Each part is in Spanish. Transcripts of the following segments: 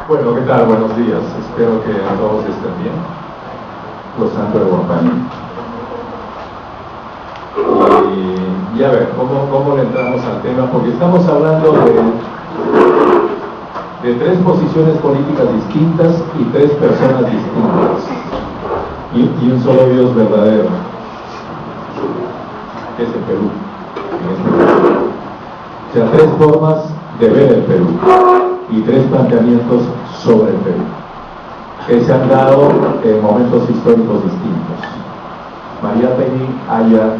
Bueno, ¿qué tal? Buenos días. Espero que todos estén bien. Los santos de compañía. Y a ver, ¿cómo le entramos al tema? Porque estamos hablando de tres posiciones políticas distintas y tres personas distintas. Y un solo Dios verdadero, que es el Perú. O sea, tres formas de ver el Perú y tres planteamientos sobre el Perú, que se han dado en momentos históricos distintos. Mariátegui, Haya,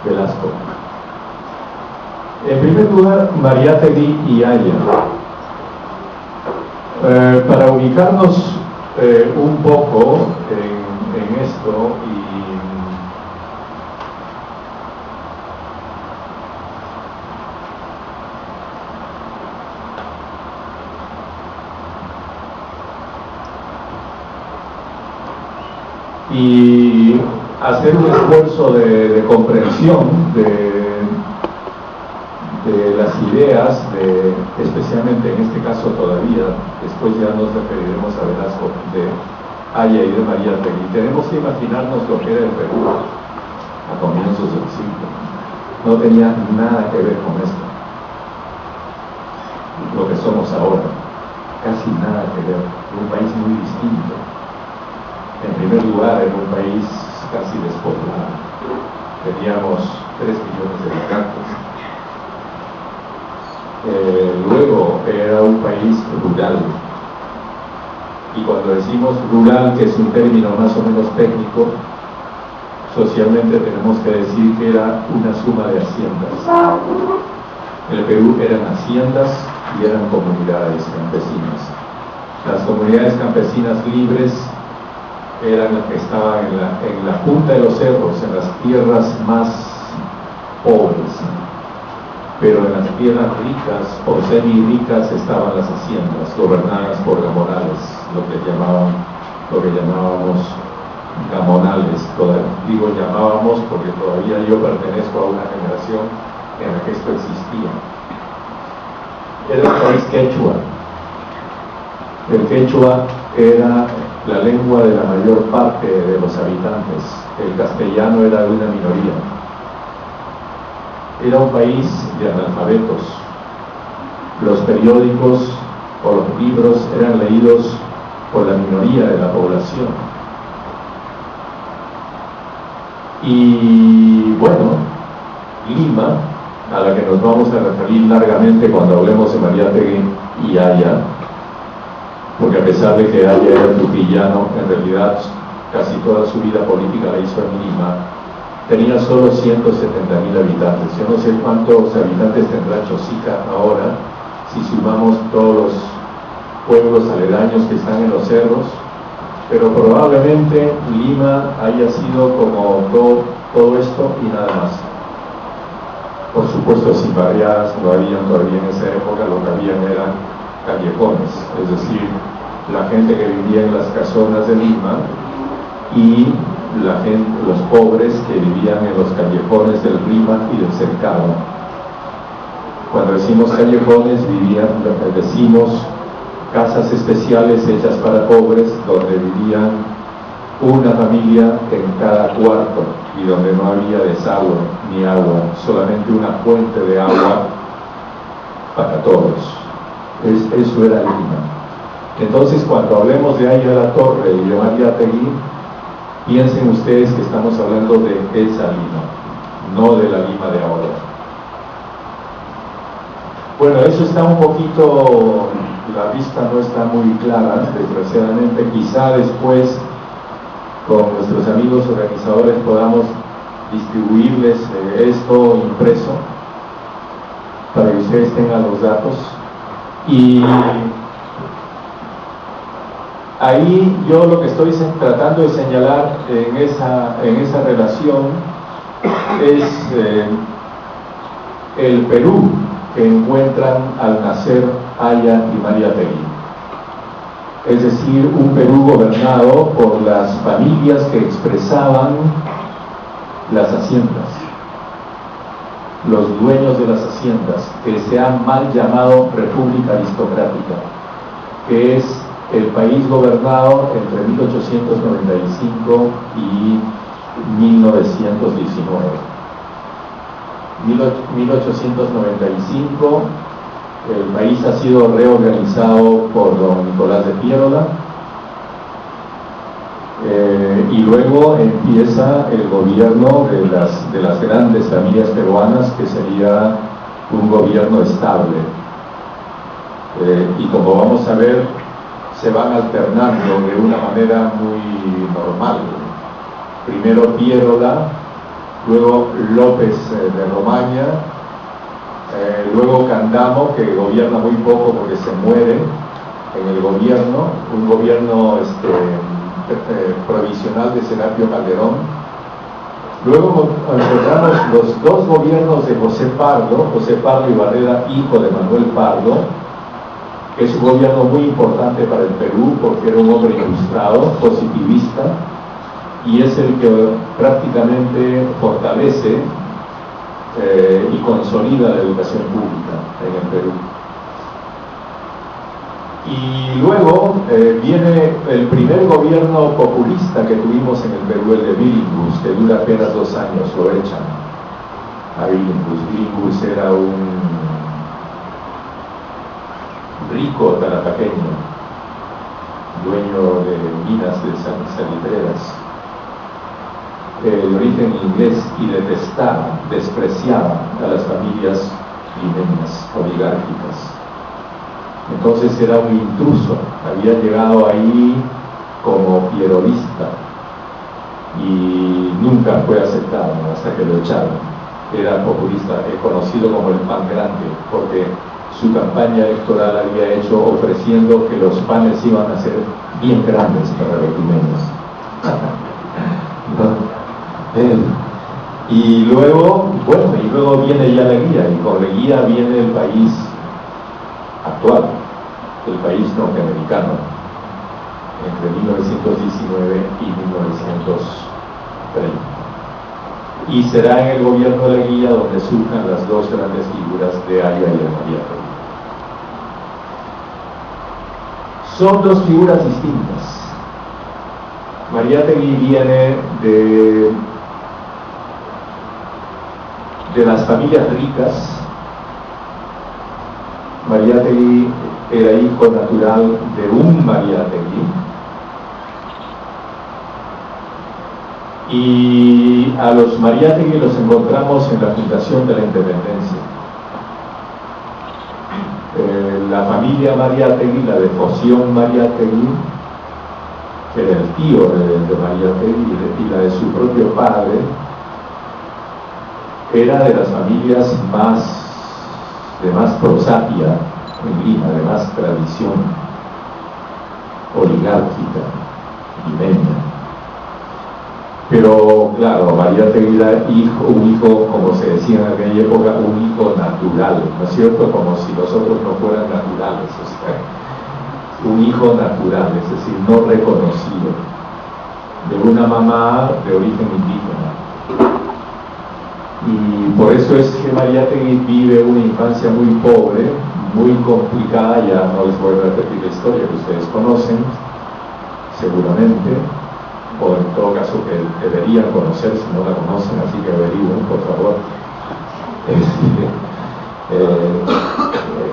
Velasco. En primer lugar, Mariátegui y Haya. Para ubicarnos un poco en esto y hacer un esfuerzo de comprensión de las ideas, especialmente en este caso todavía, después ya nos referiremos a Velasco, de Haya y de Mariátegui. Tenemos que imaginarnos lo que era el Perú a comienzos del siglo. No tenía nada que ver con esto, lo que somos ahora, casi nada que ver, un país muy distinto. En primer lugar, era un país casi despoblado, teníamos 3 millones de habitantes. Luego era un país rural, y cuando decimos rural, que es un término más o menos técnico, socialmente tenemos que decir que era una suma de haciendas. En el Perú eran haciendas y eran comunidades campesinas. Las comunidades campesinas libres eran las que estaban en la punta de los cerros, en las tierras más pobres, pero en las tierras ricas o semi-ricas estaban las haciendas, gobernadas por gamonales, lo que llamábamos gamonales. Digo llamábamos porque todavía yo pertenezco a una generación en la que esto existía. Era un país quechua. El quechua era la lengua de la mayor parte de los habitantes. El castellano era de una minoría. Era un país de analfabetos. Los periódicos o los libros eran leídos por la minoría de la población. Y bueno, Lima, a la que nos vamos a referir largamente cuando hablemos de Mariátegui y Haya, porque a pesar de que Haya era trujillano, en realidad casi toda su vida política la hizo en Lima, tenía solo 170.000 habitantes. Yo no sé cuántos habitantes tendrá Chosica ahora, si sumamos todos los pueblos aledaños que están en los cerros, pero probablemente Lima haya sido como todo esto y nada más. Por supuesto, sin barriadas no habían todavía en esa época, lo que habían eran callejones, es decir, la gente que vivía en las casonas de Lima y los pobres que vivían en los callejones del Lima y del cercado. Cuando decimos callejones, decimos casas especiales hechas para pobres, donde vivían una familia en cada cuarto y donde no había desagüe ni agua, solamente una fuente de agua para todos. Eso era Lima. Entonces, cuando hablemos de Haya La Torre y de Mariátegui, piensen ustedes que estamos hablando de esa Lima, no de la Lima de ahora. Bueno, eso está un poquito, la vista no está muy clara, desgraciadamente. Quizá después, con nuestros amigos organizadores, podamos distribuirles esto impreso, para que ustedes tengan los datos. Y ahí yo lo que estoy tratando de señalar en esa relación es el Perú que encuentran al nacer Haya y Mariátegui. Es decir, un Perú gobernado por las familias que expresaban las haciendas, los dueños de las haciendas, que se han mal llamado república aristocrática. que es el país gobernado entre 1895 y 1919. 1895, el país ha sido reorganizado por don Nicolás de Piérola, y luego empieza el gobierno de las grandes familias peruanas, que sería un gobierno estable. Y como vamos a ver, se van alternando de una manera muy normal. Primero Piérola, luego López de Romaña, luego Candamo, que gobierna muy poco porque se muere en el gobierno, un gobierno provisional de Serapio Calderón. Luego encontramos los dos gobiernos de José Pardo y Barrera, hijo de Manuel Pardo, que es un gobierno muy importante para el Perú porque era un hombre ilustrado, positivista, y es el que prácticamente fortalece y consolida la educación pública en el Perú. Y luego viene el primer gobierno populista que tuvimos en el Perú, el de Billinghus, que dura apenas 2 años, lo echan a Billinghus. Billinghus era un rico tarapaqueño, dueño de minas de salitreras, de origen inglés, y detestaba, despreciaba a las familias limeñas, oligárquicas. Entonces era un intruso, había llegado ahí como pierolista y nunca fue aceptado hasta que lo echaron. Era populista, conocido como el pan grande, porque su campaña electoral había hecho ofreciendo que los panes iban a ser bien grandes para los limeños. Y luego viene ya Leguía, y con Leguía viene el país actual, el país norteamericano, entre 1919 y 1930. Y será en el gobierno de Leguía donde surjan las dos grandes figuras de Haya y de Mariátegui. Son dos figuras distintas. Mariátegui viene de las familias ricas. Mariátegui era hijo natural de un Mariátegui, y a los Mariátegui los encontramos en la fundación de la independencia. La familia Mariátegui, la de Foción Mariátegui, que era el tío de Mariátegui y la de su propio padre, era de las familias de más prosapia en Lima, de más tradición oligárquica, limeña. Pero claro, Mariátegui era un hijo, como se decía en aquella época, un hijo natural, ¿no es cierto? Como si los otros no fueran naturales, o sea, un hijo natural, es decir, no reconocido, de una mamá de origen indígena. Y por eso es que Mariátegui vive una infancia muy pobre, muy complicada. Ya no les voy a repetir la historia que ustedes conocen, seguramente, o en todo caso que deberían conocer si no la conocen, así que averigüen, por favor.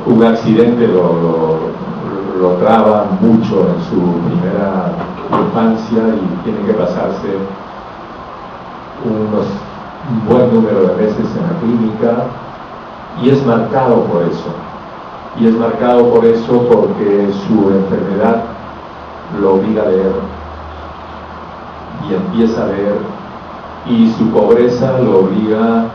Un accidente lo traba mucho en su primera infancia y tiene que pasarse un buen número de meses en la clínica, y es marcado por eso. Y es marcado por eso porque su enfermedad lo obliga a leer, y empieza a leer, y su pobreza lo obliga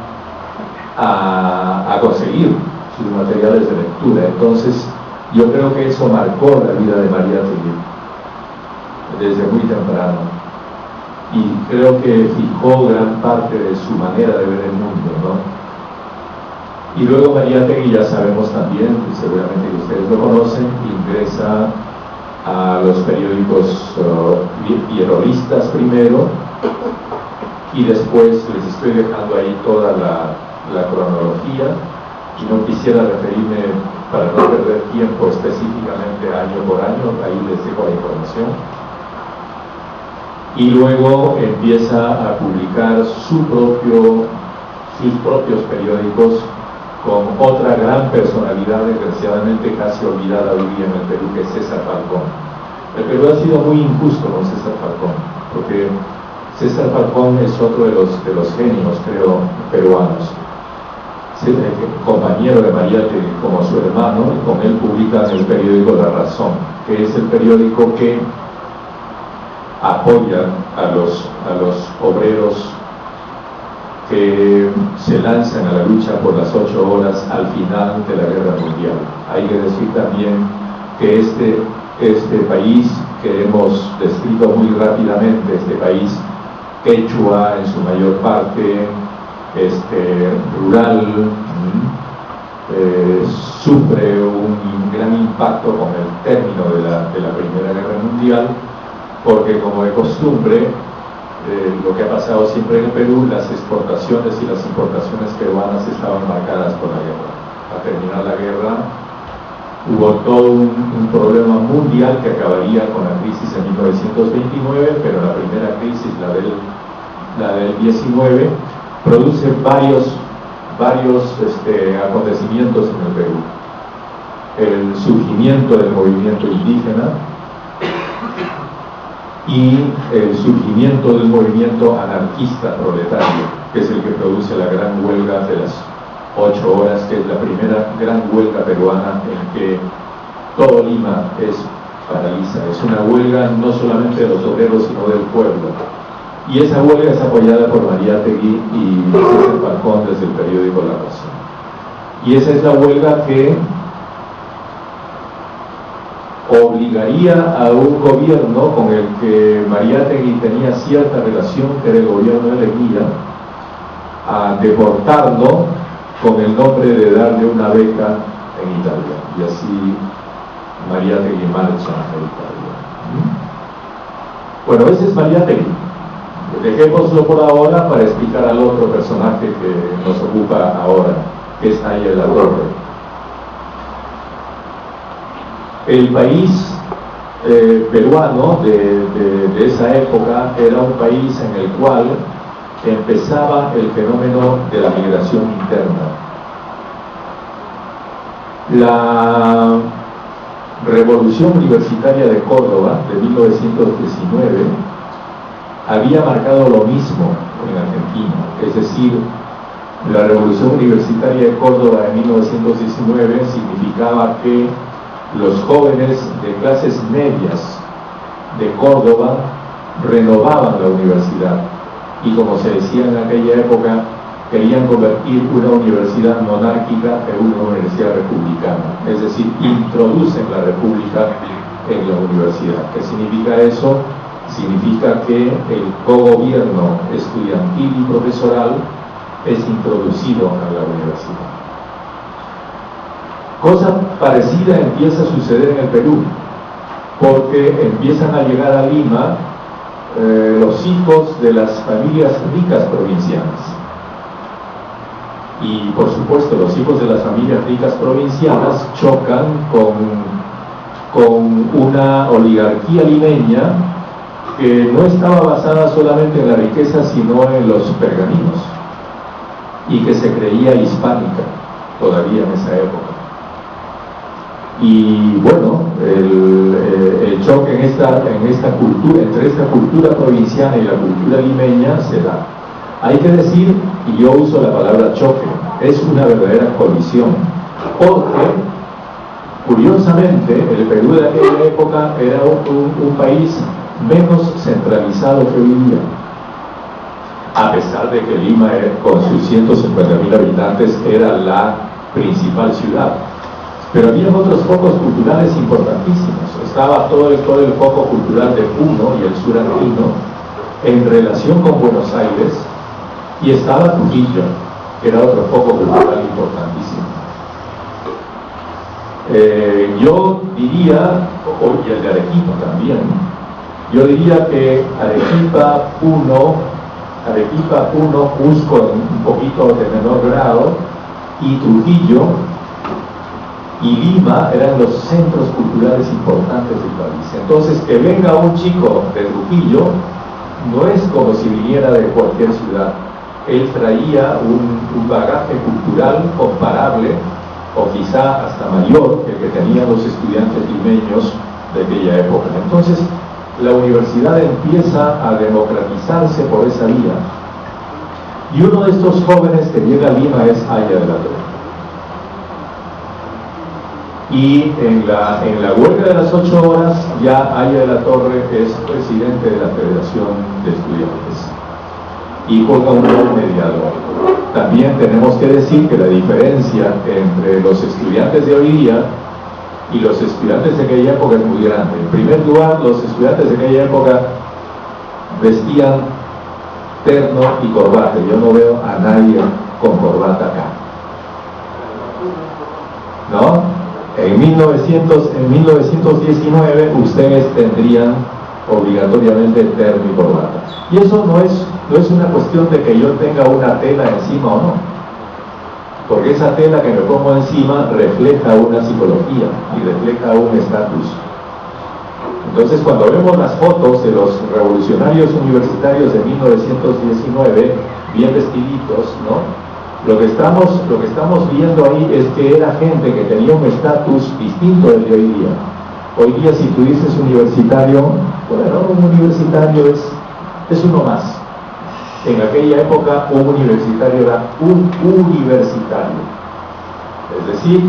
a conseguir sus materiales de lectura. Entonces, yo creo que eso marcó la vida de Mariátegui desde muy temprano, y creo que fijó gran parte de su manera de ver el mundo, ¿no? Y luego Mariátegui, ya sabemos también, y seguramente que ustedes lo conocen, ingresa a los periódicos pierolistas primero, y después les estoy dejando ahí toda la cronología, y no quisiera referirme para no perder tiempo específicamente año por año, ahí les dejo la información. Y luego empieza a publicar sus propios periódicos con otra gran personalidad, desgraciadamente casi olvidada hoy día en el Perú, que es César Falcón. El Perú ha sido muy injusto con César Falcón, porque César Falcón es otro de los genios, creo, peruanos. Compañero de Mariátegui como su hermano, y con él publican el periódico La Razón, que es el periódico que apoya a los obreros que se lanzan a la lucha por las 8 horas al final de la Guerra Mundial. Hay que decir también que este país que hemos descrito muy rápidamente, este país quechua en su mayor parte, rural, sufre un gran impacto con el término de la Primera Guerra Mundial, porque como de costumbre, lo que ha pasado siempre en el Perú, las exportaciones y las importaciones peruanas estaban marcadas por la guerra. Al terminar la guerra, hubo todo un problema mundial que acabaría con la crisis en 1929, pero la primera crisis, la del 19, produce varios acontecimientos en el Perú. El surgimiento del movimiento indígena y el surgimiento del movimiento anarquista proletario, que es el que produce la gran huelga de las 8 horas, que es la primera gran huelga peruana en que todo Lima paraliza. Es una huelga no solamente de los obreros, sino del pueblo. Y esa huelga es apoyada por Mariátegui y César Falcón desde el periódico La Razón. Y esa es la huelga que obligaría a un gobierno con el que Mariátegui tenía cierta relación, que era el gobierno de Leguía, a deportarlo con el nombre de darle una beca en Italia. Y así Mariátegui marcha a Italia. Bueno, ese es Mariátegui. Dejémoslo por ahora para explicar al otro personaje que nos ocupa ahora, que es Nayel Latorre. El país peruano de esa época era un país en el cual empezaba el fenómeno de la migración interna. La Revolución Universitaria de Córdoba de 1919 había marcado lo mismo en Argentina, es decir, la Revolución Universitaria de Córdoba de 1919 significaba que los jóvenes de clases medias de Córdoba renovaban la universidad y, como se decía en aquella época, querían convertir una universidad monárquica en una universidad republicana, es decir, introducen la república en la universidad. ¿Qué significa eso? Significa que el cogobierno estudiantil y profesoral es introducido a la universidad. Cosa parecida empieza a suceder en el Perú, porque empiezan a llegar a Lima los hijos de las familias ricas provincianas. Y por supuesto los hijos de las familias ricas provincianas chocan con una oligarquía limeña que no estaba basada solamente en la riqueza, sino en los pergaminos, y que se creía hispánica todavía en esa época. Y bueno, el choque en esta cultura, entre esta cultura provinciana y la cultura limeña, se da. Hay que decir, y yo uso la palabra choque, es una verdadera colisión, porque curiosamente el Perú de aquella época era un país menos centralizado que hoy día, a pesar de que Lima, con sus 150.000 habitantes, era la principal ciudad. Pero había otros focos culturales importantísimos. Estaba todo el foco cultural de Puno y el sur andino en relación con Buenos Aires, y estaba Trujillo, que era otro foco cultural importantísimo. Yo diría, y el de Arequipa también, yo diría que Arequipa, Cusco en un poquito de menor grado, y Trujillo y Lima eran los centros culturales importantes del país. Entonces, que venga un chico de Trujillo no es como si viniera de cualquier ciudad. Él traía un bagaje cultural comparable, o quizá hasta mayor, que el que tenían los estudiantes limeños de aquella época. Entonces, la universidad empieza a democratizarse por esa vía. Y uno de estos jóvenes que llega a Lima es Aya de la Torre. Y en la huelga de las 8 horas, ya Aya de la Torre es presidente de la Federación de Estudiantes y juega un rol mediador. También tenemos que decir que la diferencia entre los estudiantes de hoy día y los estudiantes de aquella época es muy grande. En primer lugar, los estudiantes de aquella época vestían terno y corbata. Yo no veo a nadie con corbata acá, ¿no? En 1919 ustedes tendrían obligatoriamente terno y corbata. Y eso no es una cuestión de que yo tenga una tela encima o no, porque esa tela que me pongo encima refleja una psicología y refleja un estatus. Entonces, cuando vemos las fotos de los revolucionarios universitarios de 1919, bien vestiditos, ¿no? Lo que estamos viendo ahí es que era gente que tenía un estatus distinto del de hoy día. Hoy día, si tú dices universitario, bueno, un universitario es uno más. En aquella época, un universitario era un universitario. Es decir,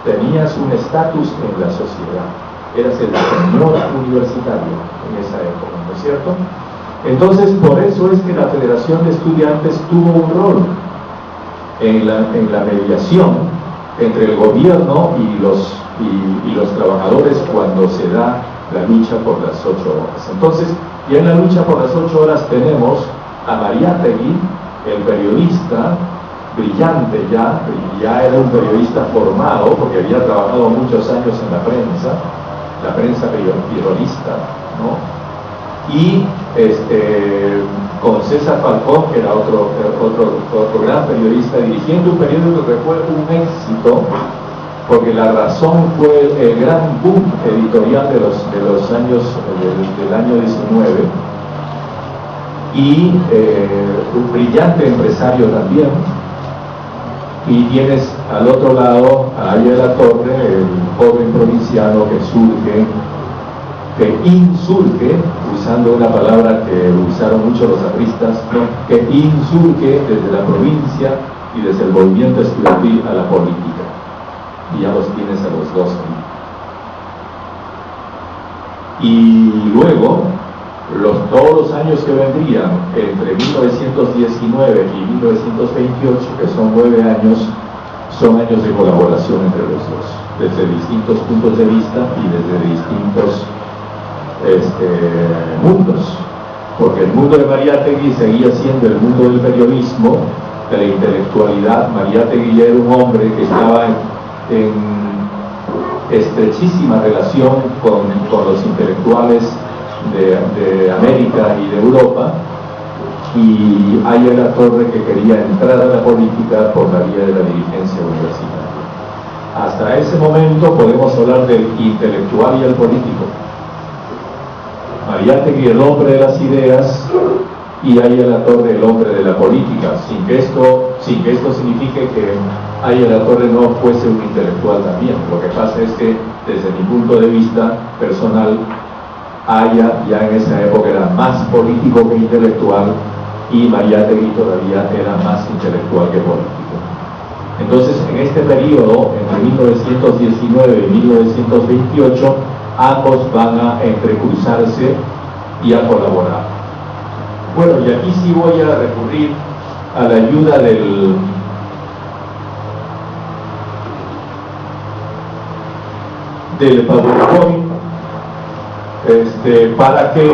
tenías un estatus en la sociedad. Eras el señor universitario en esa época, ¿no es cierto? Entonces, por eso es que la Federación de Estudiantes tuvo un rol en la mediación entre el gobierno y los trabajadores cuando se da la lucha por las 8 horas. Entonces, ya en la lucha por las 8 horas tenemos a Mariátegui, el periodista, brillante ya era un periodista formado, porque había trabajado muchos años en la prensa peronista, ¿no? Y con César Falcón, que era otro gran periodista, dirigiendo un periódico que fue un éxito, porque La Razón fue el gran boom editorial de los años del año 19, y un brillante empresario también. Y tienes al otro lado a Aya de la Torre, el joven provinciano que insurge, usando una palabra que usaron mucho los apristas, ¿no? Que insurge desde la provincia y desde el movimiento estudiantil a la política. Y ya los tienes a los dos ahí. Y luego, todos los años que vendrían entre 1919 y 1928, que son 9 años, son años de colaboración entre los dos, desde distintos puntos de vista y desde distintos mundos, porque el mundo de Mariátegui seguía siendo el mundo del periodismo, de la intelectualidad. Mariátegui era un hombre que estaba en estrechísima relación con los intelectuales de América y de Europa, y Aya de la Torre, que quería entrar a la política por la vía de la dirigencia universitaria. Hasta ese momento podemos hablar del intelectual y el político. Mariátegui, el hombre de las ideas, y Aya de la Torre, el hombre de la política, sin que esto signifique que Aya de la Torre no fuese un intelectual también. Lo que pasa es que, desde mi punto de vista personal, Aya ya en esa época era más político que intelectual, y Mariátegui todavía era más intelectual que político. Entonces, en este periodo, entre 1919 y 1928, ambos van a entrecruzarse y a colaborar. Bueno, y aquí sí voy a recurrir a la ayuda del PowerPoint, para que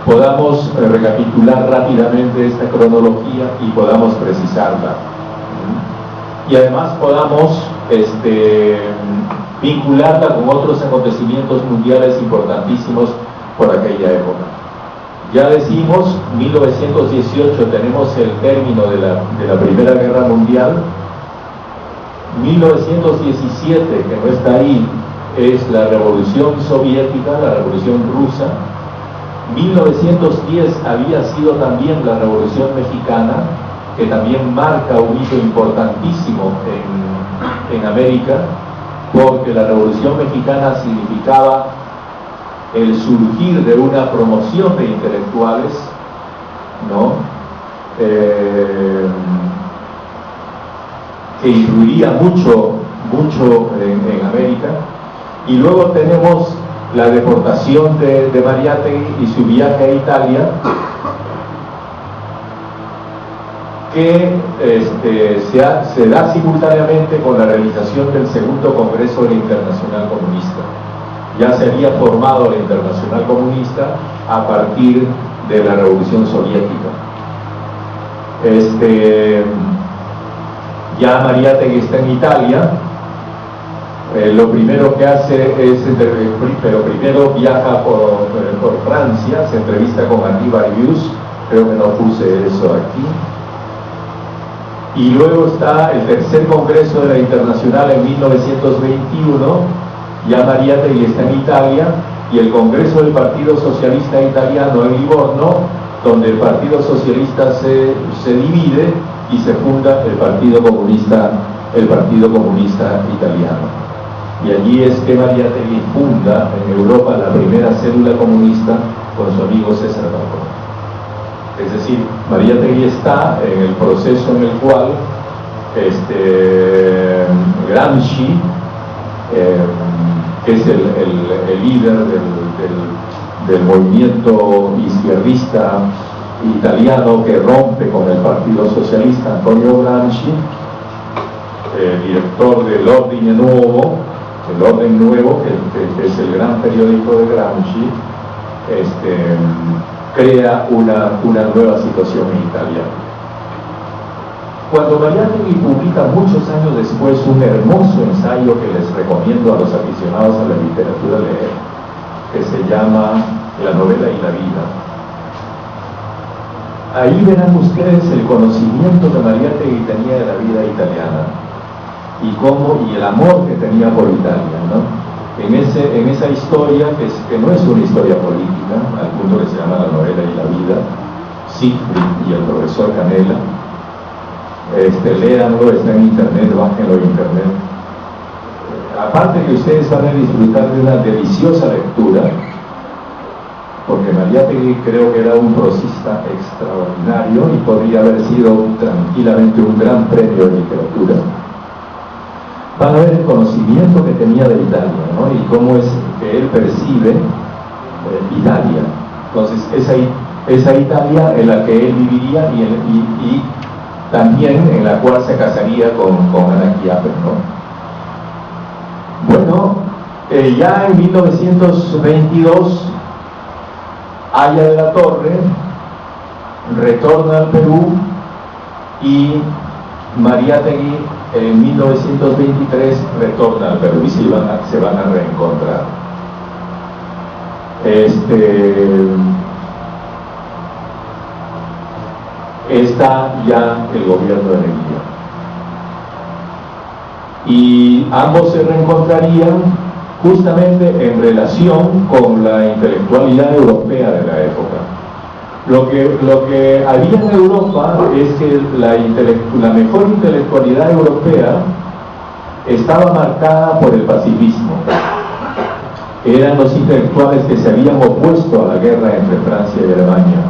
podamos recapitular rápidamente esta cronología y podamos precisarla. Y además podamos vincularla con otros acontecimientos mundiales importantísimos por aquella época. Ya decimos, 1918 tenemos el término de la Primera Guerra Mundial, 1917, que no está ahí, es la Revolución Soviética, la Revolución Rusa. 1910 había sido también la Revolución Mexicana, que también marca un hito importantísimo en América, porque la Revolución Mexicana significaba el surgir de una promoción de intelectuales, ¿no? Que influiría mucho en América. Y luego tenemos la deportación de Mariátegui y su viaje a Italia, que se da simultáneamente con la realización del segundo Congreso de la Internacional Comunista. Ya se había formado la Internacional Comunista a partir de la Revolución Soviética. Ya Mariátegui está en Italia. Lo primero que hace es, pero primero viaja por Francia, se entrevista con Henri Barbius, creo que no puse eso aquí. Y luego está el tercer Congreso de la Internacional en 1921, ya Mariátegui está en Italia, y el Congreso del Partido Socialista Italiano en Livorno, donde el Partido Socialista se divide y se funda el Partido Comunista Italiano. Y allí es que Mariátegui funda en Europa la primera célula comunista con su amigo César Falcón. Es decir, Mariátegui está en el proceso en el cual Gramsci, que es el líder del movimiento izquierdista italiano que rompe con el Partido Socialista, Antonio Gramsci, director del Ordine Nuovo, el Orden Nuevo, que es el gran periódico de Gramsci, crea una nueva situación en Italia. Cuando Mariátegui publica muchos años después un hermoso ensayo que les recomiendo a los aficionados a la literatura leer, que se llama La novela y la vida, ahí verán ustedes el conocimiento que Mariátegui tenía de la vida italiana y el amor que tenía por Italia, ¿no? En esa historia, que no es una historia política, al punto que se llama La novela y la vida, Siegfried y el profesor Canella, léanlo, está en internet, bájenlo en internet. Aparte que ustedes van a disfrutar de una deliciosa lectura, porque Mariátegui creo que era un prosista extraordinario y podría haber sido tranquilamente un gran premio de literatura. Van a ver el conocimiento que tenía de Italia, ¿no? Y cómo es que él percibe Italia. Entonces, esa Italia en la que él viviría y también en la cual se casaría con Ana Chiappe, ¿no? Bueno, ya en 1922, Aya de la Torre retorna al Perú y Mariátegui en 1923 retorna al Perú y se van a reencontrar. Está ya el gobierno de Leguía y ambos se reencontrarían justamente en relación con la intelectualidad europea de la época. Lo que había en Europa es que la mejor intelectualidad europea estaba marcada por el pacifismo. Eran los intelectuales que se habían opuesto a la guerra entre Francia y Alemania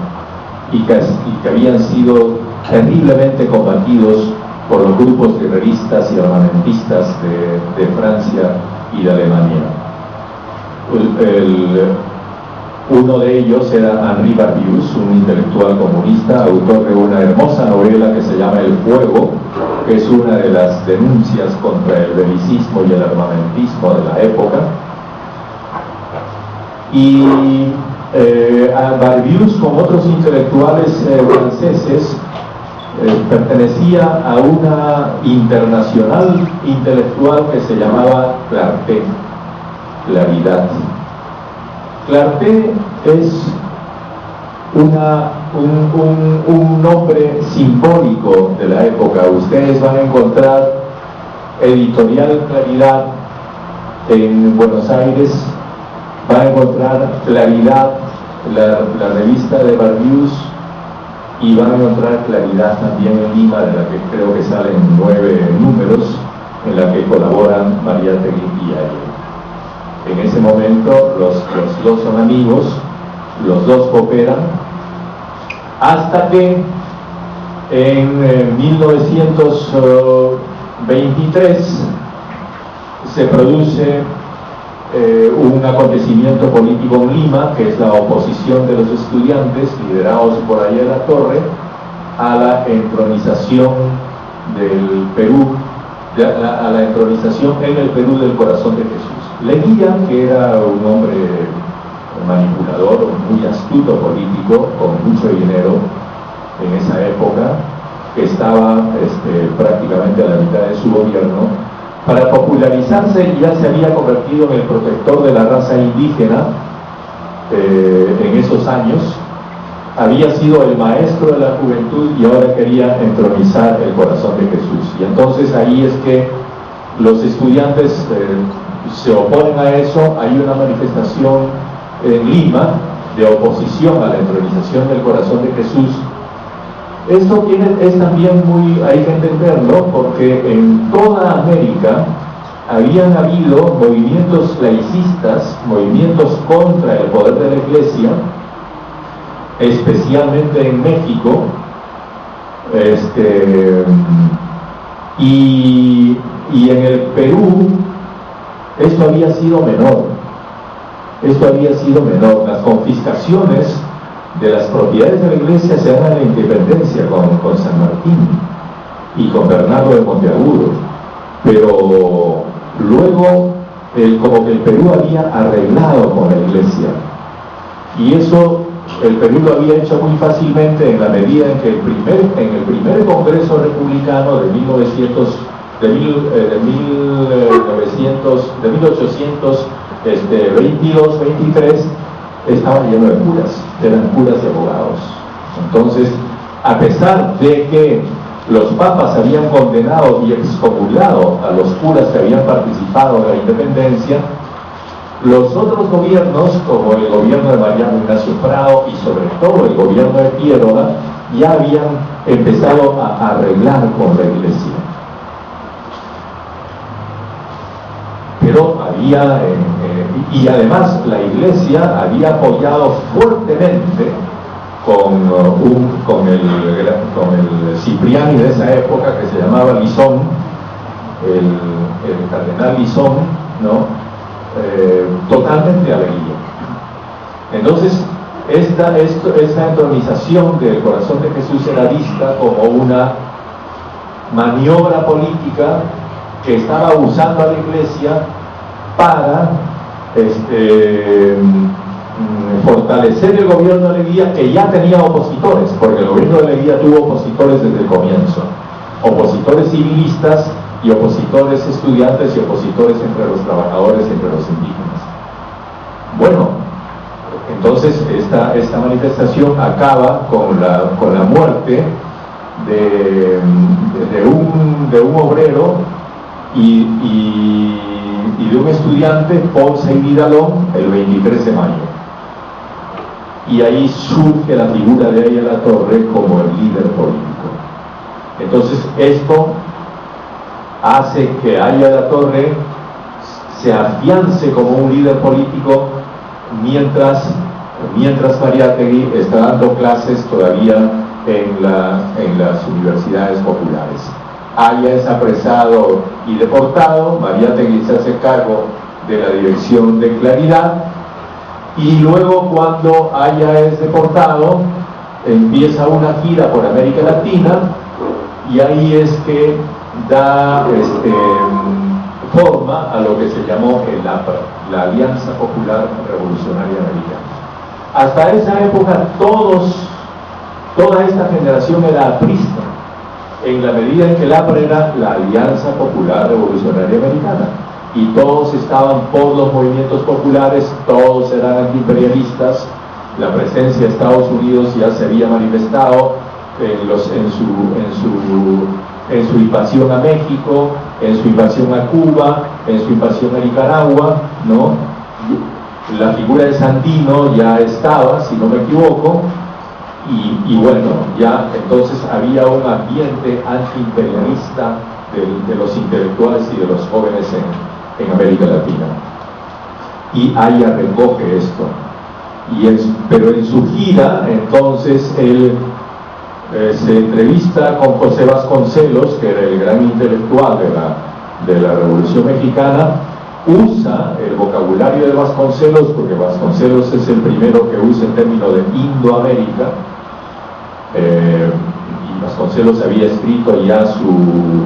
y que habían sido terriblemente combatidos por los grupos guerreristas y armamentistas de Francia y de Alemania. Uno de ellos era Henri Barbius, un intelectual comunista, autor de una hermosa novela que se llama El Fuego, que es una de las denuncias contra el belicismo y el armamentismo de la época. Y Barbius, con otros intelectuales franceses, pertenecía a una internacional intelectual que se llamaba Clarté, Claridad. Clarté es un nombre simbólico de la época. Ustedes van a encontrar editorial Claridad en Buenos Aires, va a encontrar Claridad, la revista de Barbius, y van a encontrar Claridad también en Lima, de la que creo que salen 9 números, en la que colaboran Mariátegui y Ayer. En ese momento los dos son amigos, los dos cooperan, hasta que en 1923 se produce un acontecimiento político en Lima, que es la oposición de los estudiantes, liderados por Aya de la Torre, a la entronización del Perú, a la entronización en el Perú del corazón de Jesús. Leguía, que era un hombre manipulador, muy astuto político, con mucho dinero en esa época, que estaba prácticamente a la mitad de su gobierno, para popularizarse ya se había convertido en el protector de la raza indígena en esos años, había sido el maestro de la juventud y ahora quería entronizar el corazón de Jesús. Y entonces ahí es que los estudiantes se oponen a eso. Hay una manifestación en Lima de oposición a la entronización del corazón de Jesús. Esto es también hay que entenderlo, porque en toda América habían habido movimientos laicistas, movimientos contra el poder de la Iglesia, especialmente en México, y en el Perú esto había sido menor. Las confiscaciones de las propiedades de la Iglesia se dan a la independencia con San Martín y con Bernardo de Monteagudo, pero luego como que el Perú había arreglado con la Iglesia, y eso el Perú lo había hecho muy fácilmente en la medida en que en el primer Congreso Republicano de 1822-23 estaba lleno de curas, eran curas y abogados. Entonces, a pesar de que los papas habían condenado y excomulgado a los curas que habían participado en la independencia, los otros gobiernos, como el gobierno de Mariano Ignacio Prado y sobre todo el gobierno de Quiroga, ya habían empezado a arreglar con la Iglesia. Pero había, y además la Iglesia había apoyado fuertemente con el Cipriani de esa época, que se llamaba Lisón, el cardenal Lisón, ¿no? Totalmente a la Iglesia. Entonces, esta entronización del corazón de Jesús era vista como una maniobra política que estaba usando a la Iglesia para fortalecer el gobierno de Leguía, que ya tenía opositores, porque el gobierno de Leguía tuvo opositores desde el comienzo, opositores civilistas y opositores estudiantes y opositores entre los trabajadores y entre los indígenas. Bueno, entonces esta manifestación acaba con la muerte de un obrero y de un estudiante, Ponce y Vidalón, el 23 de mayo. Y ahí surge la figura de Aya de la Torre como el líder político. Entonces esto hace que Aya de la Torre se afiance como un líder político, mientras Mariátegui está dando clases todavía en las universidades populares. Aya es apresado y deportado, Mariátegui se hace cargo de la dirección de Claridad, y luego cuando Aya es deportado, empieza una gira por América Latina, y ahí es que da forma a lo que se llamó el APRA, la Alianza Popular Revolucionaria Americana. Hasta esa época toda esta generación era aprista, en la medida en que el APRA era la Alianza Popular Revolucionaria Americana, y todos estaban por los movimientos populares, todos eran antiimperialistas. La presencia de Estados Unidos ya se había manifestado en su invasión a México, en su invasión a Cuba, en su invasión a Nicaragua, ¿no? La figura de Sandino ya estaba, si no me equivoco, y bueno, ya entonces había un ambiente antiimperialista de los intelectuales y de los jóvenes en América Latina. Y Aya recoge esto. Pero en su gira, entonces, él se entrevista con José Vasconcelos, que era el gran intelectual de la Revolución Mexicana, usa el vocabulario de Vasconcelos, porque Vasconcelos es el primero que usa el término de Indoamérica, y Vasconcelos había escrito ya su